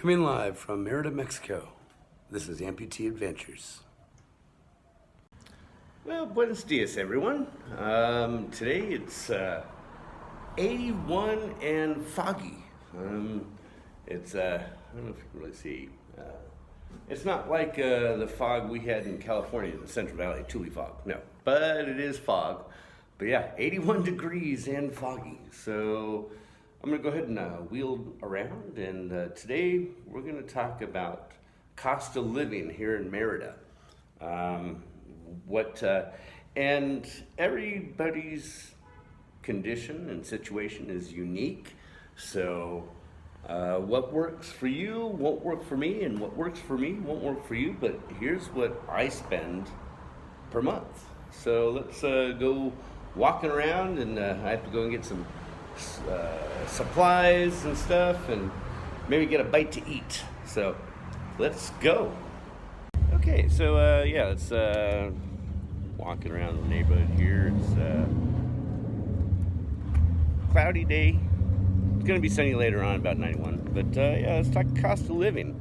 Coming live from Merida, Mexico, this is Amputee Adventures. Well, buenos dias, everyone. Today it's 81 and foggy. It's, I don't know if you can really see. It's not like the fog we had in California, the Central Valley, Tule fog. No, but it is fog. But yeah, 81 degrees and foggy. So I'm going to go ahead and wheel around. And today we're going to talk about cost of living here in Merida. And everybody's condition and situation is unique. So what works for you won't work for me, and what works for me won't work for you. But here's what I spend per month. So let's go walking around, and I have to go and get some supplies and stuff, and maybe get a bite to eat. So let's go. Okay, so yeah, it's walking around the neighborhood here. It's a cloudy day. It's going to be sunny later on, about 91. But yeah, let's talk cost of living.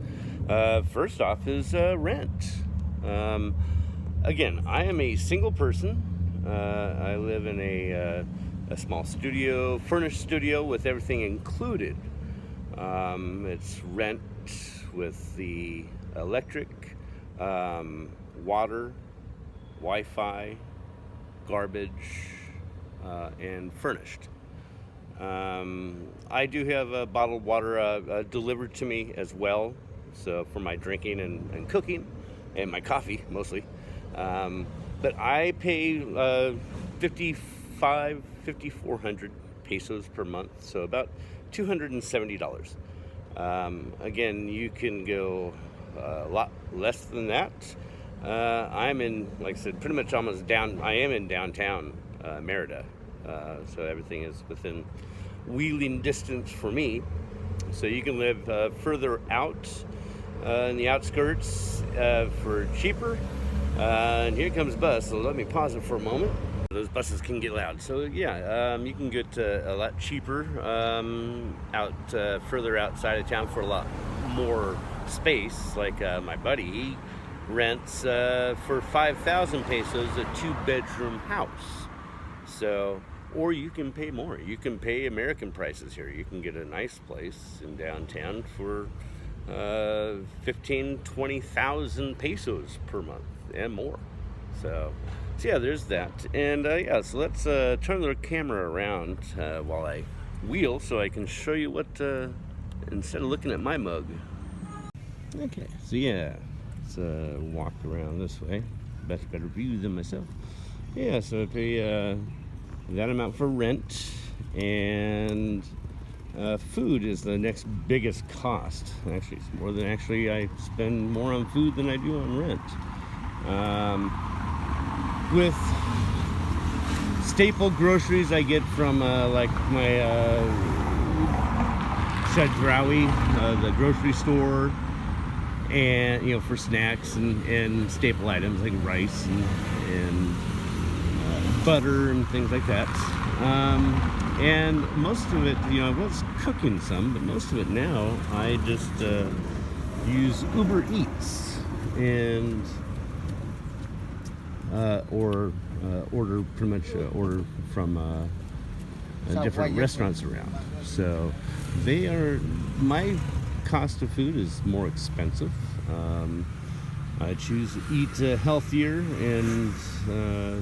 First off is rent. Again, I am a single person. I live in a small studio, furnished studio with everything included. It's rent with the electric, water, Wi-Fi, garbage, and furnished. I do have bottled water delivered to me as well, so for my drinking and cooking, and my coffee mostly. But I pay 5,400 pesos per month, so about $270. Again, you can go a lot less than that. I'm in, like I said, pretty much almost I am in downtown Merida, so everything is within wheeling distance for me. So you can live further out in the outskirts for cheaper. And here comes a bus, so let me pause it for a moment. Those buses can get loud. So yeah, you can get a lot cheaper further outside of town for a lot more space. Like my buddy, he rents for 5,000 pesos a 2-bedroom house. So, or you can pay more. You can pay American prices here. You can get a nice place in downtown for 20,000 pesos per month and more. So yeah, there's that. And yeah, so let's turn the camera around while I wheel, so I can show you what instead of looking at my mug. Okay, so yeah, let's walk around this way. Better view than myself. Yeah, so I pay that amount for rent, and food is the next biggest cost. Actually, it's more than I spend more on food than I do on rent. With staple groceries I get from like my Chedraui, the grocery store, and for snacks and staple items like rice and butter and things like that. And most of it, I was cooking some, but most of it now I just use Uber Eats and or order from different restaurants around. So my cost of food is more expensive. I choose to eat healthier, and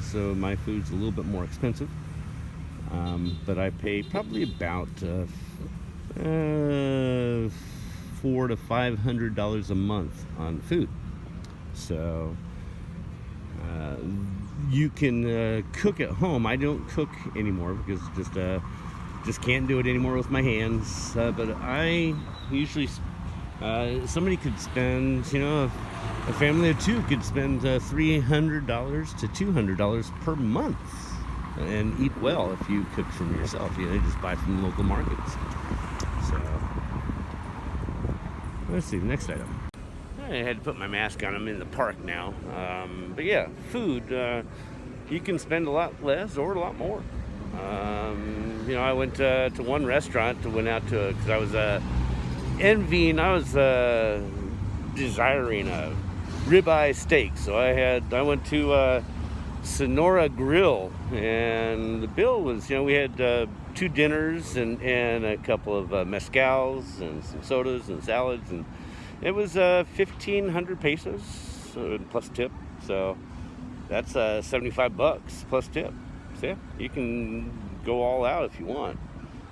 so my food's a little bit more expensive. But I pay probably about $400 to $500 a month on food. So you can cook at home. I don't cook anymore because just can't do it anymore with my hands. But I usually somebody could spend, a family of two could spend $300 to $200 per month and eat well if you cook from yourself. You just buy from local markets. So let's see, next item. I had to put my mask on. I'm in the park now. But yeah, food, you can spend a lot less or a lot more. I went to one restaurant, because I was envying. I was desiring a ribeye steak, so I went to Sonora Grill, and the bill was, we had 2 dinners and a couple of mezcals and some sodas and salads, and it was 1,500 pesos plus tip. So that's $75 plus tip. So yeah, you can go all out if you want.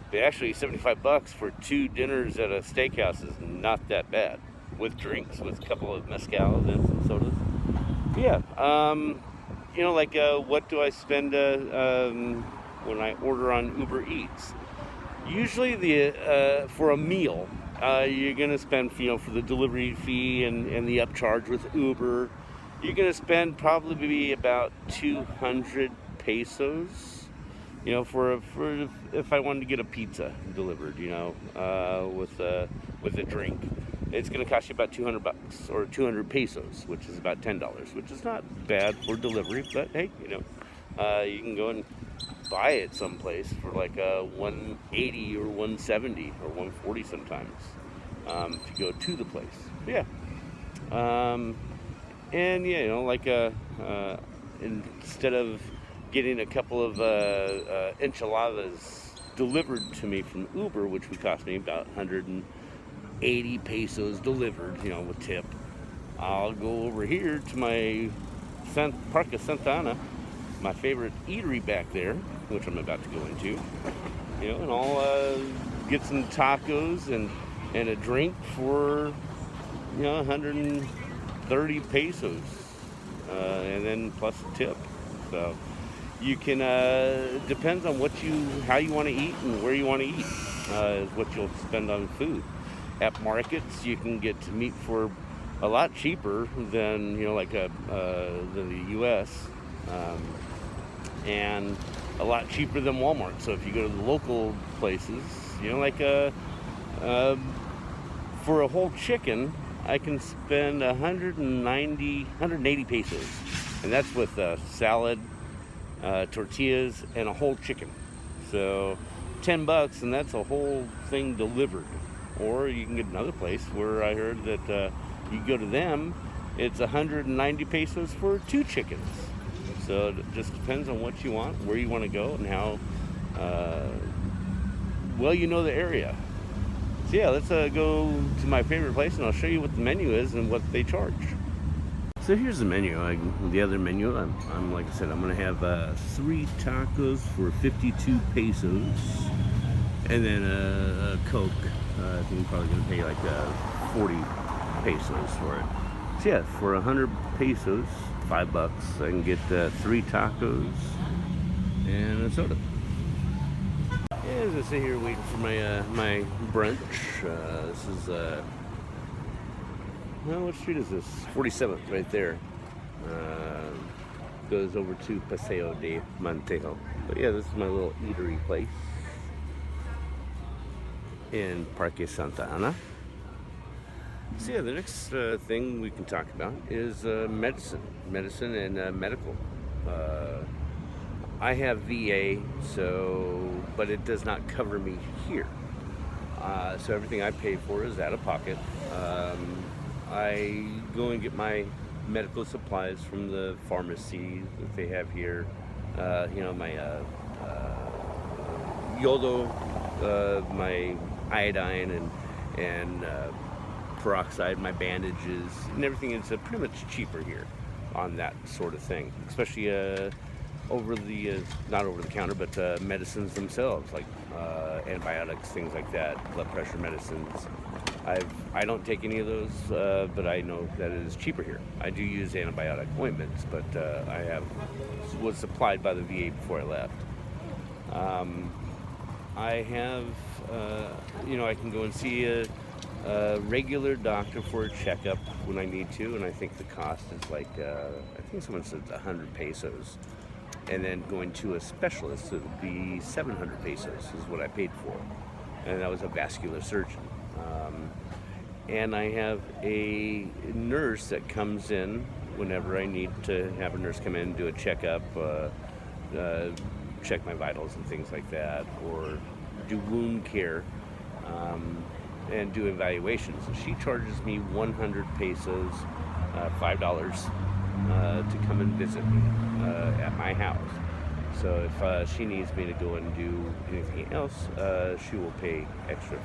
But actually, $75 for 2 dinners at a steakhouse is not that bad, with drinks, with a couple of mezcals and some sodas. But yeah, what do I spend when I order on Uber Eats? Usually, for a meal, you're gonna spend, for the delivery fee and the upcharge with Uber, you're gonna spend probably about 200 pesos. For if I wanted to get a pizza delivered, with a drink, it's going to cost you about $200 or 200 pesos, which is about $10, which is not bad for delivery. But hey, you can go and buy it someplace for like $180 or $170 or $140 sometimes, if you go to the place. Yeah. And yeah, instead of getting a couple of enchiladas delivered to me from Uber, which would cost me about 180 pesos delivered, with tip, I'll go over here to my Parque Santa Ana, my favorite eatery back there, which I'm about to go into, and I'll get some tacos and a drink for 130 pesos, and then plus a tip. So you can depends on how you want to eat and where you want to eat, is what you'll spend on food. At markets, you can get meat for a lot cheaper than than the U.S. And a lot cheaper than Walmart. So if you go to the local places, for a whole chicken, I can spend 180 pesos, and that's with salad, tortillas, and a whole chicken. So $10, and that's a whole thing delivered. Or you can get another place where I heard that you go to them, it's 190 pesos for 2 chickens. So it just depends on what you want, where you want to go, and how well you know the area. So yeah, let's go to my favorite place, and I'll show you what the menu is and what they charge. So here's the menu. The other menu, I'm like I said, I'm gonna have 3 tacos for 52 pesos, and then a Coke. I think I'm probably gonna pay like 40 pesos for it. So yeah, for 100 pesos, $5, I can get 3 tacos and a soda. Yeah, as I sit here waiting for my brunch, this is what street is this? 47th, right there. Goes over to Paseo de Montejo. But yeah, this is my little eatery place in Parque Santa Ana. So yeah, the next thing we can talk about is medicine and medical. I have VA, but it does not cover me here. So everything I pay for is out of pocket. I go and get my medical supplies from the pharmacy that they have here. My yodo, my iodine and peroxide, my bandages, and everything is pretty much cheaper here on that sort of thing, especially not over the counter, but medicines themselves, like antibiotics, things like that, blood pressure medicines. I don't take any of those, but I know that it is cheaper here. I do use antibiotic ointments, but was supplied by the VA before I left. I have, I can go and see a regular doctor for a checkup when I need to, and I think the cost is like, I think someone said 100 pesos. And then going to a specialist, it would be 700 pesos is what I paid for. And that was a vascular surgeon. And I have a nurse that comes in whenever I need to have a nurse come in and do a checkup, check my vitals and things like that, or do wound care. and do evaluations. She charges me 100 pesos, $5, to come and visit me at my house. So if she needs me to go and do anything else, she will pay extra.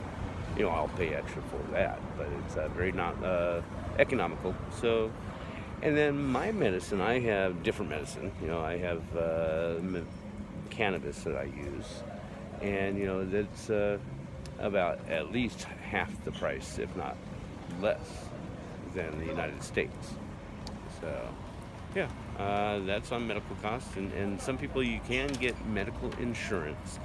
I'll pay extra for that, but it's very not economical. So, and then my medicine, I have different medicine. I have cannabis that I use, and that's about at least half the price, if not less, than the United States. So, yeah, that's on medical costs, and some people you can get medical insurance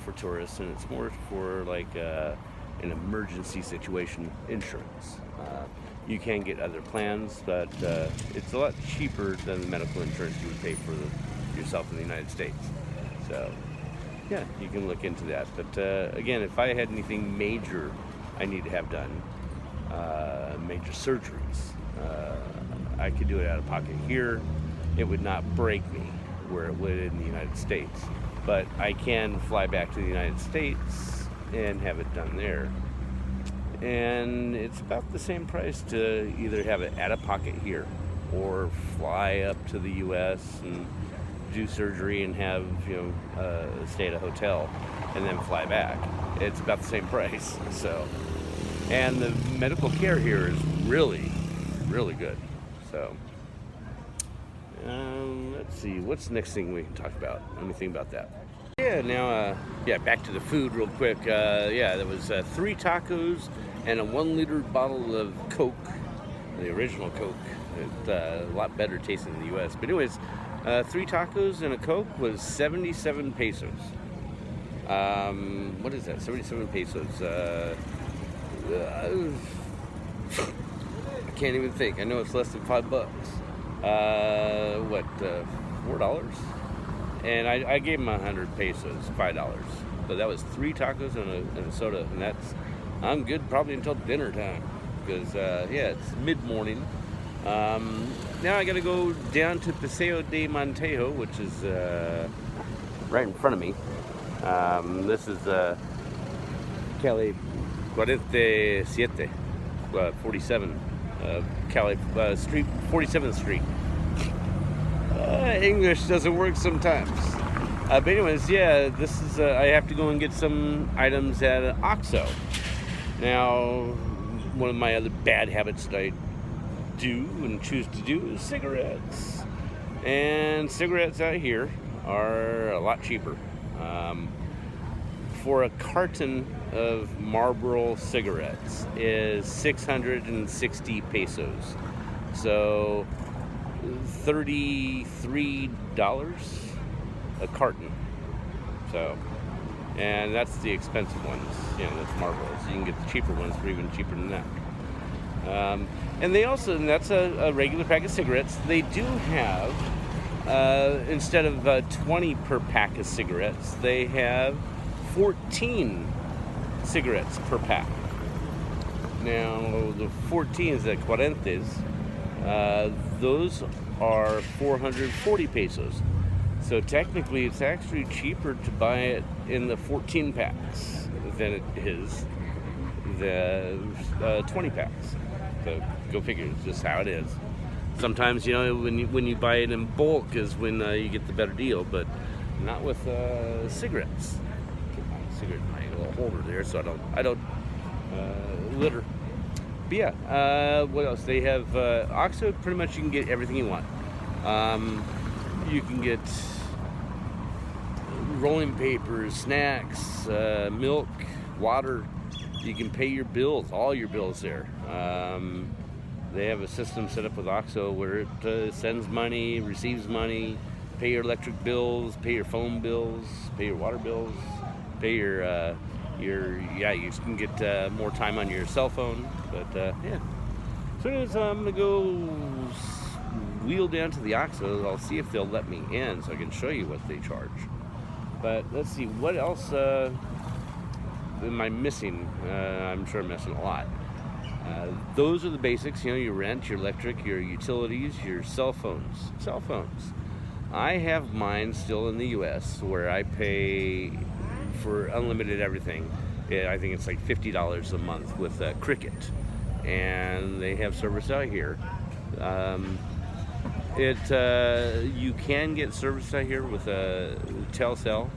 for tourists, and it's more for like an emergency situation insurance. You can get other plans, but it's a lot cheaper than the medical insurance you would pay for yourself in the United States. So, yeah, you can look into that. But again, if I had anything major I need to have done, major surgeries, I could do it out of pocket here. It would not break me where it would in the United States. But I can fly back to the United States and have it done there. And it's about the same price to either have it out of pocket here or fly up to the U.S. and do surgery and have, stay at a hotel and then fly back. It's about the same price. So, and the medical care here is really, really good. So, let's see, what's the next thing we can talk about? Let me think about that. Yeah, now, back to the food real quick. There was 3 tacos and a 1-liter bottle of Coke, the original Coke. It's a lot better tasting in the U.S. But anyways, 3 tacos and a Coke was 77 pesos. What is that? 77 pesos. I can't even think. I know it's less than $5. $4? And I gave him 100 pesos, $5. But that was 3 tacos and a soda, and I'm good probably until dinner time, because it's mid-morning. Now I gotta go down to Paseo de Montejo, which is right in front of me. This is Calle 47, 47, Cali Street, 47th Street. English doesn't work sometimes. But anyways, this is, I have to go and get some items at OXXO. Now, one of my other bad habits that I do and choose to do is cigarettes. And cigarettes out here are a lot cheaper. For a carton of Marlboro cigarettes is 660 pesos. So $33 a carton. So, and that's the expensive ones. That's Marlboros. You can get the cheaper ones for even cheaper than that. And they also, and that's a regular pack of cigarettes. They do have, instead of 20 per pack of cigarettes, they have 14 cigarettes per pack. Now, the 14s, the cuarentes, those are 440 pesos. So technically, it's actually cheaper to buy it in the 14 packs than it is the 20 packs. So go figure, it's just how it is. Sometimes, when you buy it in bulk is when you get the better deal, but not with cigarettes. Get my cigarette in my little holder there, so I don't litter. But what else? They have OXXO. Pretty much, you can get everything you want. You can get rolling papers, snacks, milk, water. You can pay your bills, all your bills there. They have a system set up with OXXO where it sends money, receives money, pay your electric bills, pay your phone bills, pay your water bills, pay you can get more time on your cell phone. But so anyways, I'm gonna go wheel down to the OXXO. I'll see if they'll let me in so I can show you what they charge. But let's see, what else am I missing? I'm sure I'm missing a lot. Those are the basics, your rent, your electric, your utilities, your cell phones. I have mine still in the U.S. where I pay for unlimited everything Yeah, I think it's like $50 a month with Cricket, and they have service out here. Um, you can get service out here with a Telcel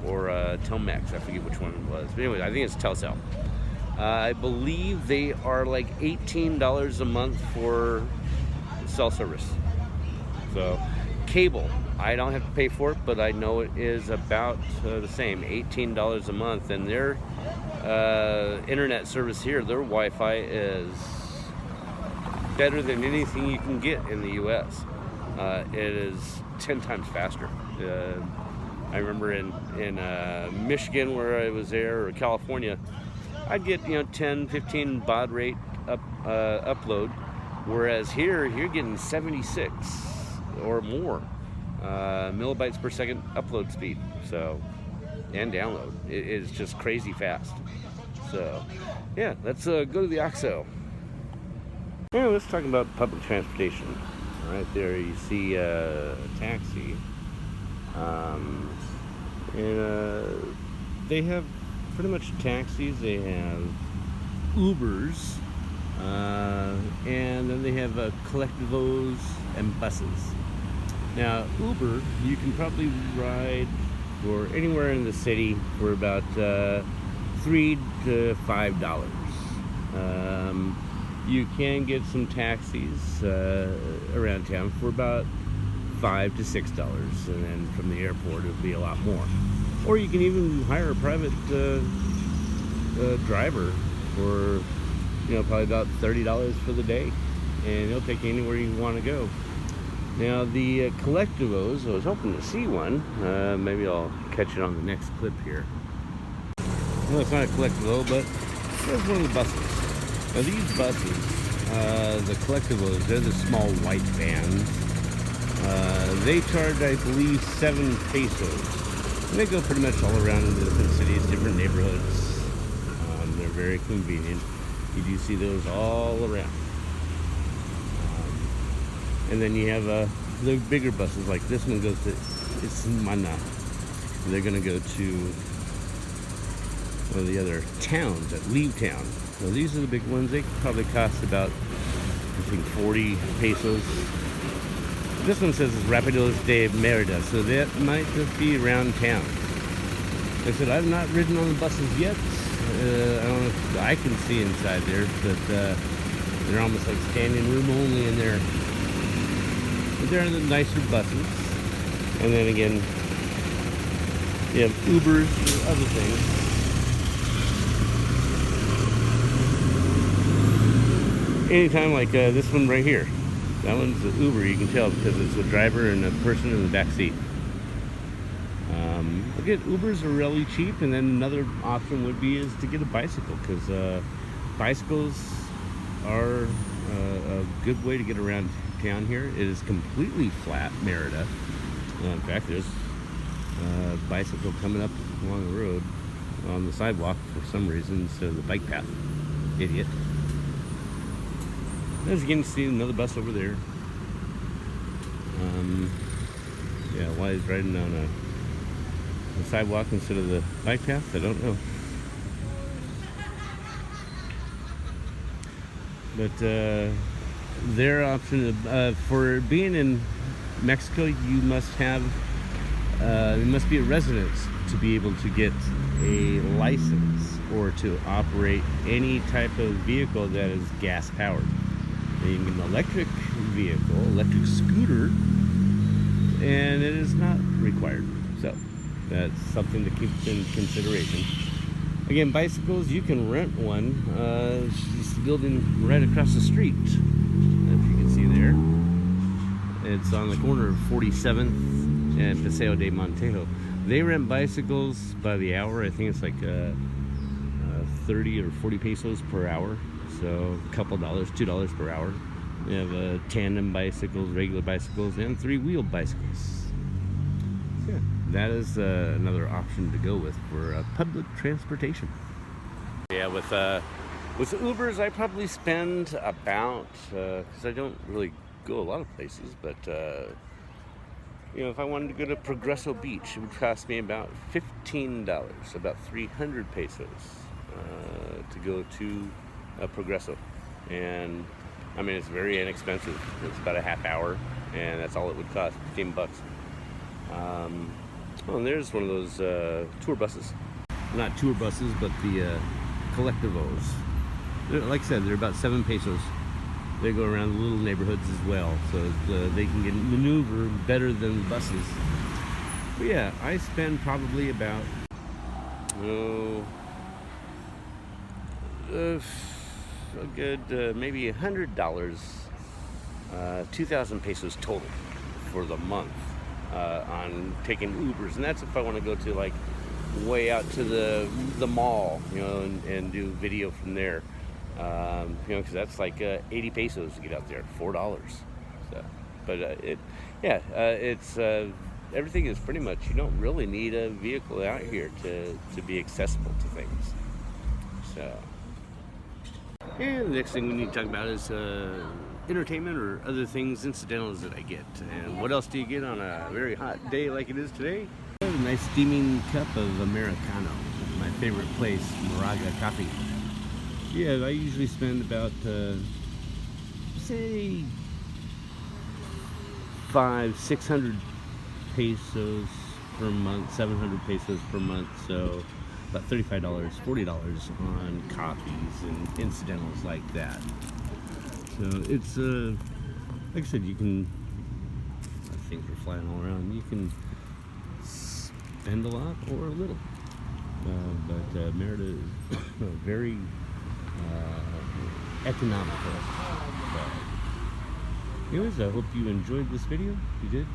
or Telmex. I forget which one it was, but anyway, I think it's Telcel. I believe they are like $18 a month for cell service. So, cable, I don't have to pay for it, but I know it is about the same, $18 a month. And their internet service here, their Wi-Fi is better than anything you can get in the U.S. It is 10 times faster. I remember in Michigan, where I was there, or California, I'd get 10, 15 baud rate upload, whereas here you're getting 76 or more millibytes per second upload speed. So, and download. It is just crazy fast. So, yeah, let's go to the OXXO. Yeah, let's talk about public transportation. Right there, you see a taxi, and they have pretty much taxis. They have Ubers, and then they have collectivos and buses. Now, Uber, you can probably ride for anywhere in the city for about $3 to $5. You can get some taxis around town for about $5 to $6, and then from the airport it'll be a lot more. Or you can even hire a private driver for probably about $30 for the day, and he'll take you anywhere you want to go. Now the collectivos, I was hoping to see one. Maybe I'll catch it on the next clip here. Well, it's not a collectivo, but it's one of the buses. Now these buses, the collectivos, they're the small white vans. They charge, I believe, 7 pesos. And they go pretty much all around in the different cities, different neighborhoods. They're very convenient. You do see those all around. And then you have the bigger buses, like this one goes to Mana. They're going to go to one of the other towns that leave town. Now these are the big ones. They probably cost about, I think, 40 pesos. This one says Rapidos de Merida, so that might just be around town. Like I said, I've not ridden on the buses yet. I don't know if I can see inside there, but they're almost like standing room only in there. But they're the nicer buses. And then again, you have Ubers or other things. Anytime, like this one right here. That one's an Uber, you can tell, because it's a driver and a person in the back seat. Again, Ubers are really cheap, and then another option would be is to get a bicycle, because bicycles are a good way to get around town here. It is completely flat, Merida. In fact, there's a bicycle coming up along the road on the sidewalk for some reason instead of the bike path. Idiot. As again, see another bus over there. Yeah, why he's riding on a sidewalk instead of the bike path, I don't know. But their option for being in Mexico, you must have you must be a resident to be able to get a license or to operate any type of vehicle that is gas powered. You can get an electric vehicle, electric scooter, and it is not required. So that's something to keep in consideration. Again, bicycles, you can rent one. It's the building right across the street, if you can see there. It's on the corner of 47th and Paseo de Montejo. They rent bicycles by the hour. I think it's like 30 or 40 pesos per hour. So a couple dollars, $2 per hour. We have tandem bicycles, regular bicycles, and 3-wheel bicycles. So yeah, that is another option to go with for public transportation. Yeah, with Ubers, I probably spend about, because I don't really go a lot of places, but if I wanted to go to Progreso Beach, it would cost me about $15, about 300 pesos, to go to Progreso. And I mean, it's very inexpensive. It's about a half hour, and that's all it would cost, 15 bucks. Oh, and there's one of those tour buses. Not tour buses, but the collectivos. Like I said, they're about 7 pesos. They go around the little neighborhoods as well, so they can get maneuver better than the buses. But yeah, I spend probably about a good maybe $100, 2,000 pesos total for the month on taking Ubers, and that's if I want to go to like way out to the mall, and do video from there. Because that's like 80 pesos to get out there, $4. So, but it's everything is pretty much, you don't really need a vehicle out here to be accessible to things. So, and the next thing we need to talk about is entertainment or other things, incidentals that I get. And what else do you get on a very hot day like it is today? A nice steaming cup of Americano, my favorite place, Merida coffee. Yeah, I usually spend about, say, 500-600 pesos per month, 700 pesos per month, so about $35, $40 on coffees and incidentals like that. So it's, like I said, you can, things are flying all around, you can spend a lot or a little. But Merida is very economical. Anyways, I hope you enjoyed this video. If you did,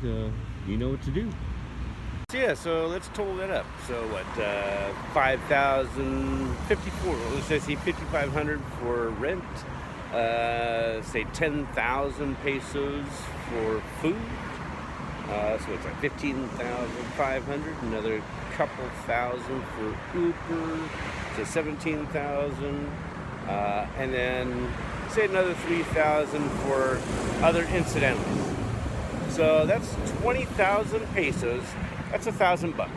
you know what to do. Yeah, so let's total that up. So what, 5,054, let's say 5,500 for rent, say 10,000 pesos for food, so it's like 15,500, another couple thousand for Uber, so 17,000, and then say another 3,000 for other incidentals. So that's 20,000 pesos. That's $1,000,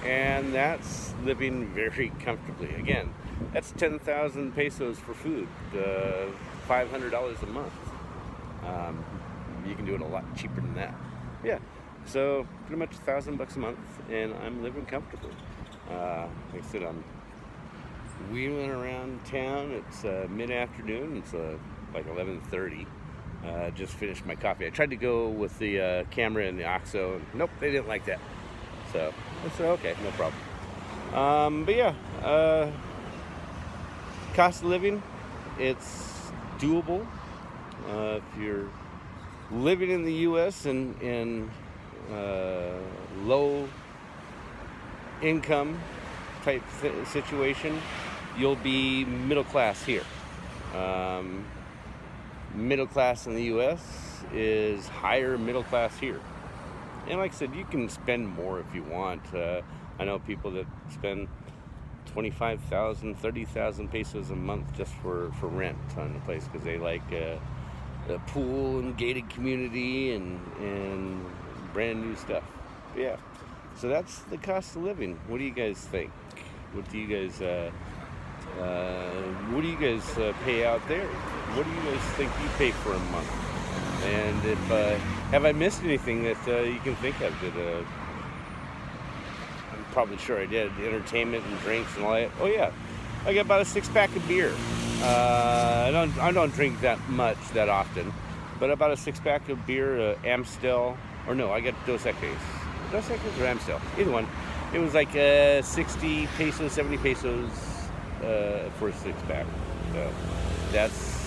and that's living very comfortably. Again, that's 10,000 pesos for food, $500 a month. You can do it a lot cheaper than that. Yeah, so pretty much $1,000 a month, and I'm living comfortably. Like I said, I'm wheeling around town. It's mid-afternoon. It's like 11:30. Just finished my coffee. I tried to go with the camera and the OXO, and nope, they didn't like that. So I said, okay, no problem. But yeah, cost of living, it's doable. If you're living in the U.S. and in low income type situation, you'll be middle class here. Middle class in the U.S. is higher middle class here. And like I said, you can spend more if you want. I know people that spend 25,000, 30,000 pesos a month just for rent on the place because they like the pool and gated community and brand new stuff. But yeah, so that's the cost of living. What do you guys think? What do you guys pay out there? What do you guys think you pay for a month? And if have I missed anything that you can think of that I'm probably sure I did, entertainment and drinks and all that. Oh yeah, I got about a 6-pack of beer. I don't drink that much that often, but about a 6-pack of beer, Amstel, or no, I got Dos Equis. Dos Equis or Amstel, either one. It was like 60 pesos, 70 pesos for a 6-pack. So that's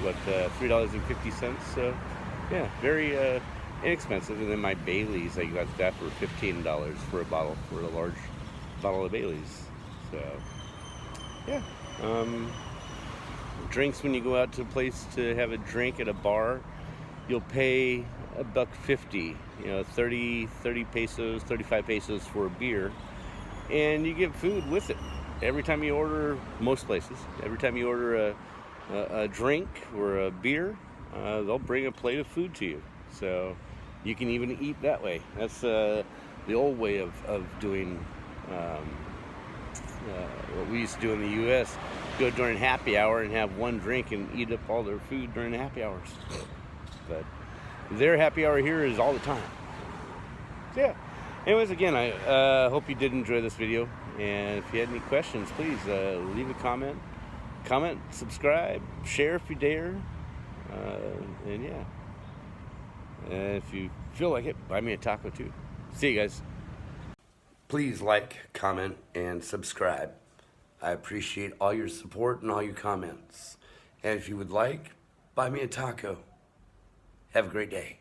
what, $3.50. So yeah, very inexpensive. And then my Baileys, I got that for $15 for a bottle, for a large bottle of Baileys. So yeah, drinks, when you go out to a place to have a drink at a bar, you'll pay $1.50, 30 pesos, 35 pesos for a beer, and you get food with it. Every time you order, most places, every time you order a drink or a beer, they'll bring a plate of food to you. So You can even eat that way. That's the old way of doing what we used to do in the U.S. Go during happy hour and have one drink and eat up all their food during the happy hours. But their happy hour here is all the time. So yeah. Anyways, again, I hope you did enjoy this video. And if you had any questions, please leave a comment. Comment, subscribe, share if you dare. And yeah. And if you feel like it, buy me a taco too. See you guys. Please like, comment, and subscribe. I appreciate all your support and all your comments. And if you would like, buy me a taco. Have a great day.